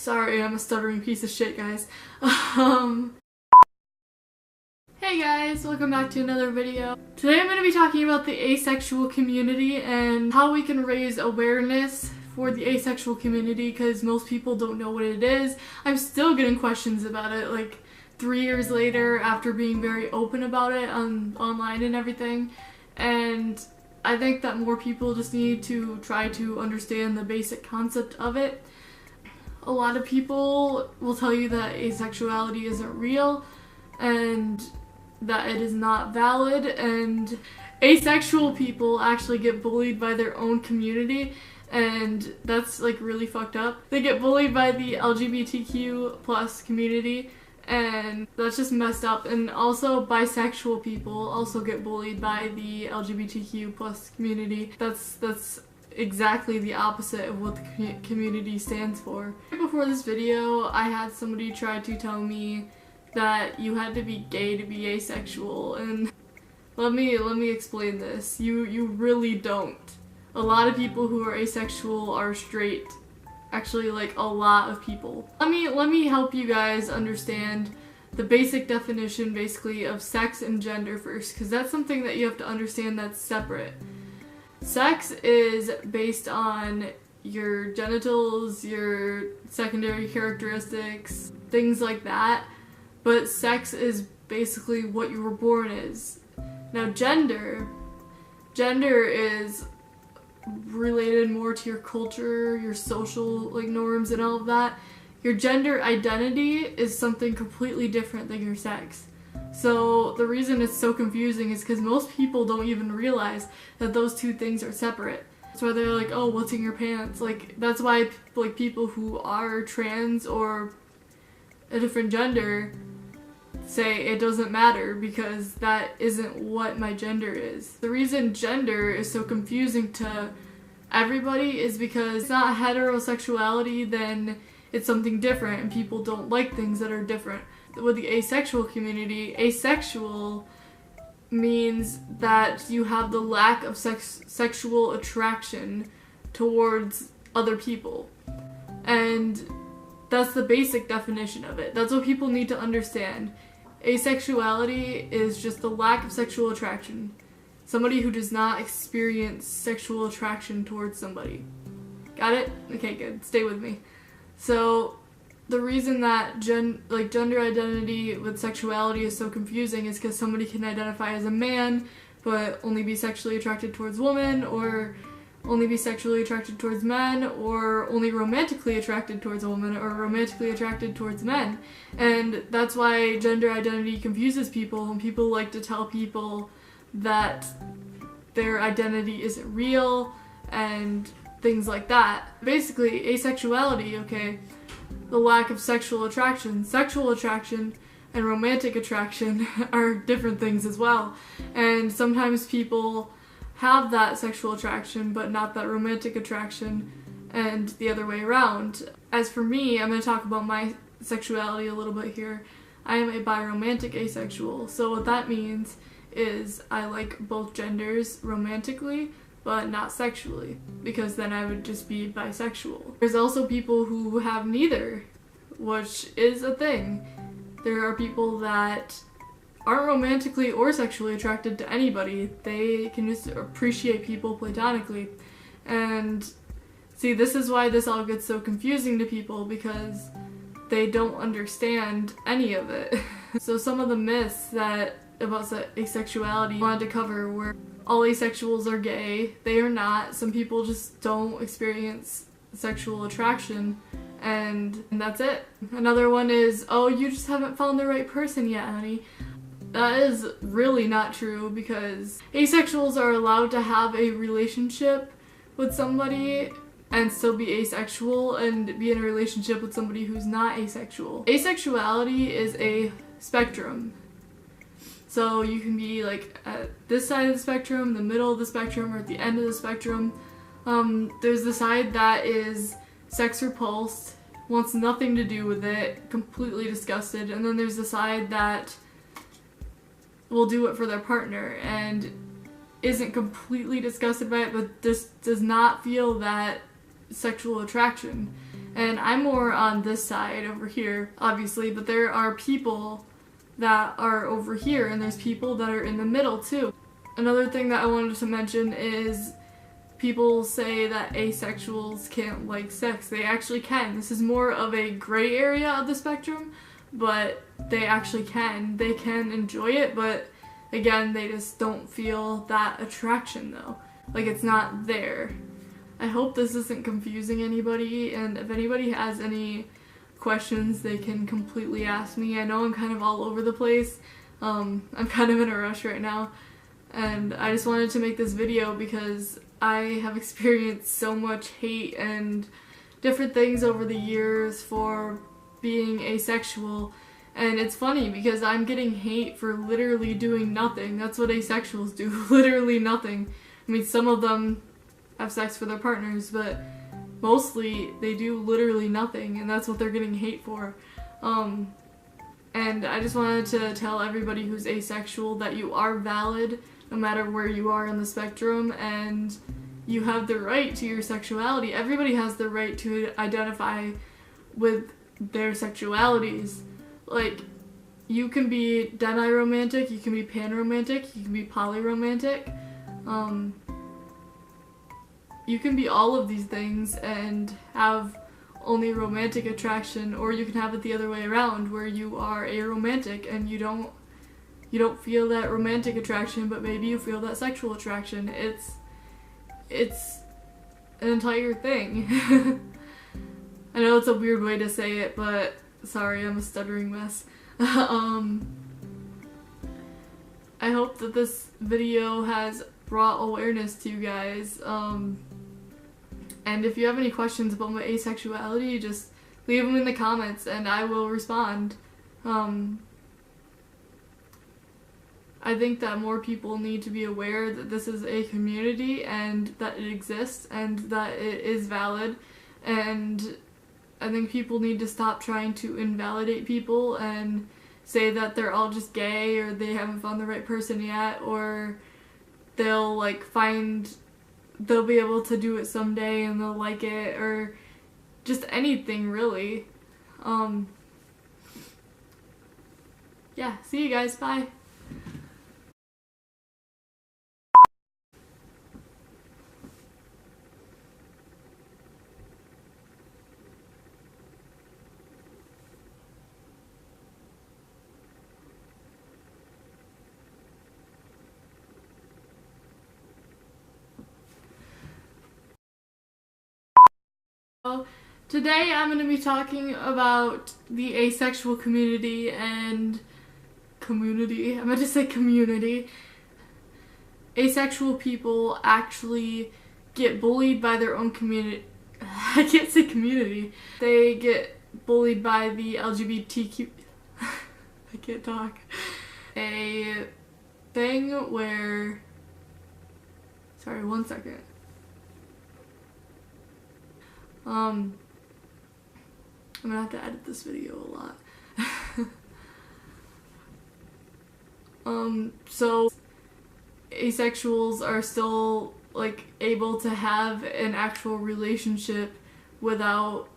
Sorry, I'm a stuttering piece of shit, guys. Hey guys, welcome back to another video. Today I'm going to be talking about the asexual community and how we can raise awareness for the asexual community, because most people don't know what it is. I'm still getting questions about it, like 3 years later, after being very open about it online and everything. And I think that more people just need to try to understand the basic concept of it. A lot of people will tell you that asexuality isn't real and that it is not valid, and asexual people actually get bullied by their own community, and that's like really fucked up. They get bullied by the LGBTQ plus community, and that's just messed up. And also bisexual people also get bullied by the LGBTQ plus community. That's exactly the opposite of what the community stands for. Before this video, I had somebody try to tell me that you had to be gay to be asexual, and let me explain this. You really don't. A lot of people who are asexual are straight. Actually, like a lot of people. Let me help you guys understand the basic definition basically of sex and gender first, because that's something that you have to understand that's separate. Sex is based on your genitals, your secondary characteristics, things like that. But sex is basically what you were born as. Now gender is related more to your culture, your social norms and all of that. Your gender identity is something completely different than your sex. So the reason it's so confusing is because most people don't even realize that those two things are separate. That's why they're like, oh, what's in your pants? Like, that's why people who are trans or a different gender say it doesn't matter, because that isn't what my gender is. The reason gender is so confusing to everybody is because it's not heterosexuality, then it's something different, and people don't like things that are different. With the asexual community, asexual means that you have the lack of sexual attraction towards other people. And that's the basic definition of it. That's what people need to understand. Asexuality is just the lack of sexual attraction. Somebody who does not experience sexual attraction towards somebody. Got it? Okay, good. Stay with me. So the reason that gender identity with sexuality is so confusing is because somebody can identify as a man but only be sexually attracted towards women, or only be sexually attracted towards men, or only romantically attracted towards a woman, or romantically attracted towards men. And that's why gender identity confuses people, and people like to tell people that their identity isn't real and things like that. Basically, asexuality, okay, the lack of sexual attraction. Sexual attraction and romantic attraction are different things as well. And sometimes people have that sexual attraction but not that romantic attraction, and the other way around. As for me, I'm going to talk about my sexuality a little bit here. I am a biromantic asexual, so what that means is I like both genders romantically but not sexually, because then I would just be bisexual. There's also people who have neither, which is a thing. There are people that aren't romantically or sexually attracted to anybody. They can just appreciate people platonically. And see, this is why this all gets so confusing to people, because they don't understand any of it. So some of the myths that about asexuality I wanted to cover were all asexuals are gay. They are not. Some people just don't experience sexual attraction, and that's it. Another one is, oh, you just haven't found the right person yet, honey. That is really not true, because asexuals are allowed to have a relationship with somebody and still be asexual, and be in a relationship with somebody who's not asexual. Asexuality is a spectrum. So you can be like at this side of the spectrum, the middle of the spectrum, or at the end of the spectrum. There's the side that is sex repulsed, wants nothing to do with it, completely disgusted, and then there's the side that will do it for their partner and isn't completely disgusted by it, but just does not feel that sexual attraction. And I'm more on this side over here, obviously, but there are people that are over here, and there's people that are in the middle too. Another thing that I wanted to mention is people say that asexuals can't like sex. They actually can. This is more of a gray area of the spectrum, but they actually can. They can enjoy it, but again, they just don't feel that attraction though. Like, it's not there. I hope this isn't confusing anybody, and if anybody has any questions, they can completely ask me. I know I'm kind of all over the place. I'm kind of in a rush right now, and I just wanted to make this video because I have experienced so much hate and different things over the years for being asexual, and it's funny because I'm getting hate for literally doing nothing. That's what asexuals do, literally nothing. I mean, some of them have sex for their partners, but mostly they do literally nothing, and that's what they're getting hate for. And I just wanted to tell everybody who's asexual that you are valid no matter where you are on the spectrum, and you have the right to your sexuality. Everybody has the right to identify with their sexualities. Like, you can be demi-romantic, you can be pan-romantic, you can be poly-romantic. You can be all of these things and have only romantic attraction, or you can have it the other way around where you are aromantic and you don't feel that romantic attraction, but maybe you feel that sexual attraction. It's an entire thing. I know it's a weird way to say it, but sorry, I'm a stuttering mess. I hope that this video has brought awareness to you guys. And if you have any questions about my asexuality, just leave them in the comments and I will respond. I think that more people need to be aware that this is a community and that it exists and that it is valid, and I think people need to stop trying to invalidate people and say that they're all just gay or they haven't found the right person yet, or they'll be able to do it someday and they'll like it, or just anything really. Yeah, see you guys, bye. Today I'm going to be talking about the asexual community and community. I'm going to say community. Asexual people actually get bullied by their own community. I can't say community. They get bullied by the LGBTQ. I can't talk. A thing where. Sorry, one second. I'm gonna have to edit this video a lot. So asexuals are still like able to have an actual relationship without